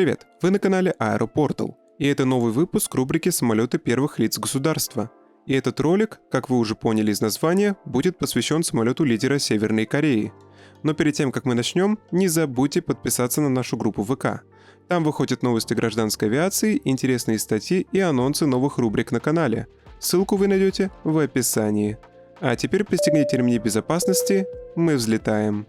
Привет! Вы на канале Аэропортал, и это новый выпуск рубрики «Самолеты первых лиц государства». И этот ролик, как вы уже поняли из названия, будет посвящен самолету лидера Северной Кореи. Но перед тем, как мы начнем, не забудьте подписаться на нашу группу ВК. Там выходят новости гражданской авиации, интересные статьи и анонсы новых рубрик на канале. Ссылку вы найдете в описании. А теперь пристегните ремни безопасности, мы взлетаем.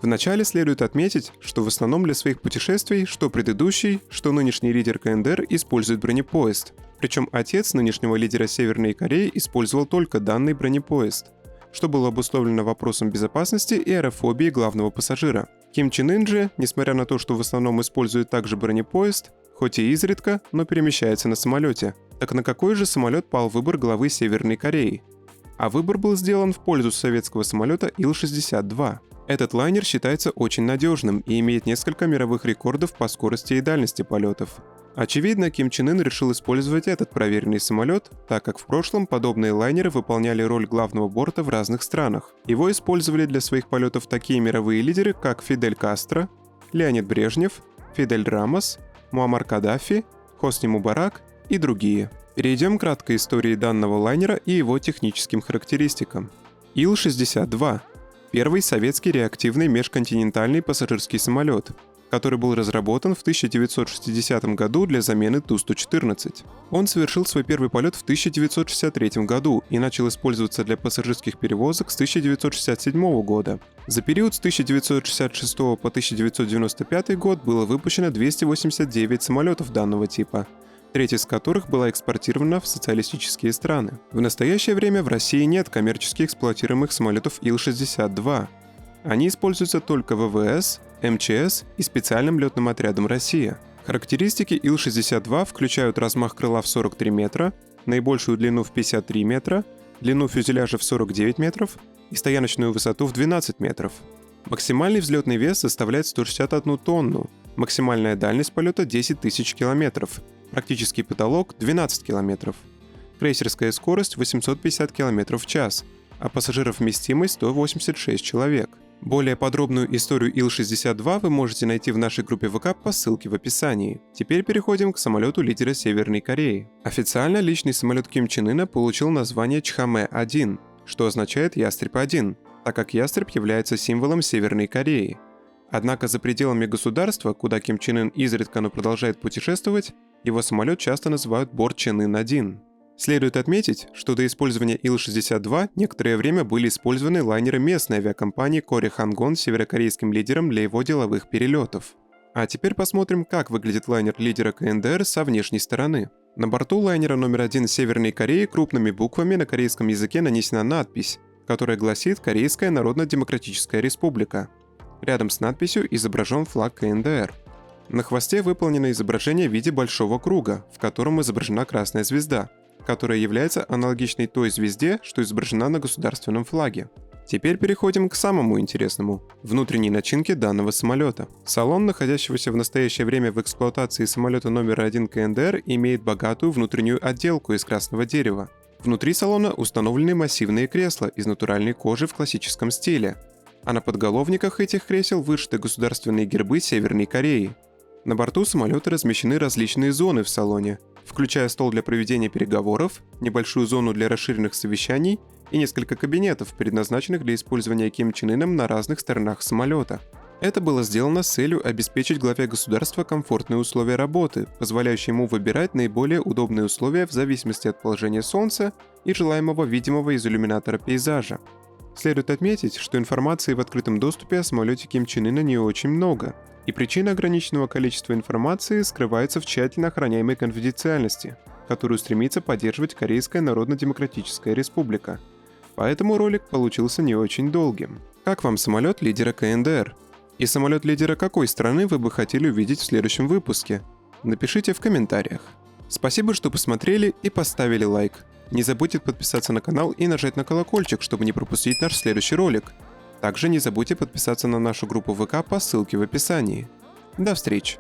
Вначале следует отметить, что в основном для своих путешествий, что предыдущий, что нынешний лидер КНДР использует бронепоезд. Причем отец нынешнего лидера Северной Кореи использовал только данный бронепоезд, что было обусловлено вопросом безопасности и аэрофобии главного пассажира. Ким Чен Ын же, несмотря на то, что в основном использует также бронепоезд, хоть и изредка, но перемещается на самолете. Так на какой же самолет пал выбор главы Северной Кореи? А выбор был сделан в пользу советского самолета Ил-62. Этот лайнер считается очень надежным и имеет несколько мировых рекордов по скорости и дальности полетов. Очевидно, Ким Чен Ын решил использовать этот проверенный самолет, так как в прошлом подобные лайнеры выполняли роль главного борта в разных странах. Его использовали для своих полетов такие мировые лидеры, как Фидель Кастро, Леонид Брежнев, Фидель Рамос, Муаммар Каддафи, Хосни Мубарак и другие. Перейдем к краткой истории данного лайнера и его техническим характеристикам. Ил-62 – первый советский реактивный межконтинентальный пассажирский самолет, который был разработан в 1960 году для замены Ту-114. Он совершил свой первый полет в 1963 году и начал использоваться для пассажирских перевозок с 1967 года. За период с 1966 по 1995 год было выпущено 289 самолетов данного типа, треть из которых была экспортирована в социалистические страны. В настоящее время в России нет коммерчески эксплуатируемых самолетов Ил-62. Они используются только ВВС, МЧС и специальным летным отрядом «Россия». Характеристики Ил-62 включают размах крыла в 43 метра, наибольшую длину в 53 метра, длину фюзеляжа в 49 метров и стояночную высоту в 12 метров. Максимальный взлетный вес составляет 161 тонну, максимальная дальность полета 10 тысяч километров, практический потолок 12 километров, крейсерская скорость 850 км в час, а пассажировместимость 186 человек. Более подробную историю Ил-62 вы можете найти в нашей группе ВК по ссылке в описании. Теперь переходим к самолету лидера Северной Кореи. Официально личный самолет Ким Чен Ына получил название Чхаме-1, что означает «Ястреб-1», так как ястреб является символом Северной Кореи. Однако за пределами государства, куда Ким Чен Ын изредка, но продолжает путешествовать, его самолет часто называют Борт Чен Ын-1. Следует отметить, что до использования Ил-62 некоторое время были использованы лайнеры местной авиакомпании Кори Хангон северокорейским лидером для его деловых перелетов. А теперь посмотрим, как выглядит лайнер лидера КНДР со внешней стороны. На борту лайнера номер 1 Северной Кореи крупными буквами на корейском языке нанесена надпись, которая гласит «Корейская Народно-Демократическая Республика». Рядом с надписью изображен флаг КНДР. На хвосте выполнено изображение в виде большого круга, в котором изображена красная звезда, которая является аналогичной той звезде, что изображена на государственном флаге. Теперь переходим к самому интересному – внутренней начинке данного самолета. Салон, находящегося в настоящее время в эксплуатации самолета номер 1 КНДР, имеет богатую внутреннюю отделку из красного дерева. Внутри салона установлены массивные кресла из натуральной кожи в классическом стиле, а на подголовниках этих кресел вышиты государственные гербы Северной Кореи. На борту самолета размещены различные зоны в салоне, включая стол для проведения переговоров, небольшую зону для расширенных совещаний и несколько кабинетов, предназначенных для использования Ким Чен Ыном на разных сторонах самолета. Это было сделано с целью обеспечить главе государства комфортные условия работы, позволяющие ему выбирать наиболее удобные условия в зависимости от положения Солнца и желаемого видимого из иллюминатора пейзажа. Следует отметить, что информации в открытом доступе о самолете Ким Чен Ына не очень много, и причина ограниченного количества информации скрывается в тщательно охраняемой конфиденциальности, которую стремится поддерживать Корейская Народно-Демократическая Республика. Поэтому ролик получился не очень долгим. Как вам самолет лидера КНДР? И самолет лидера какой страны вы бы хотели увидеть в следующем выпуске? Напишите в комментариях. Спасибо, что посмотрели и поставили лайк. Не забудьте подписаться на канал и нажать на колокольчик, чтобы не пропустить наш следующий ролик. Также не забудьте подписаться на нашу группу ВК по ссылке в описании. До встречи!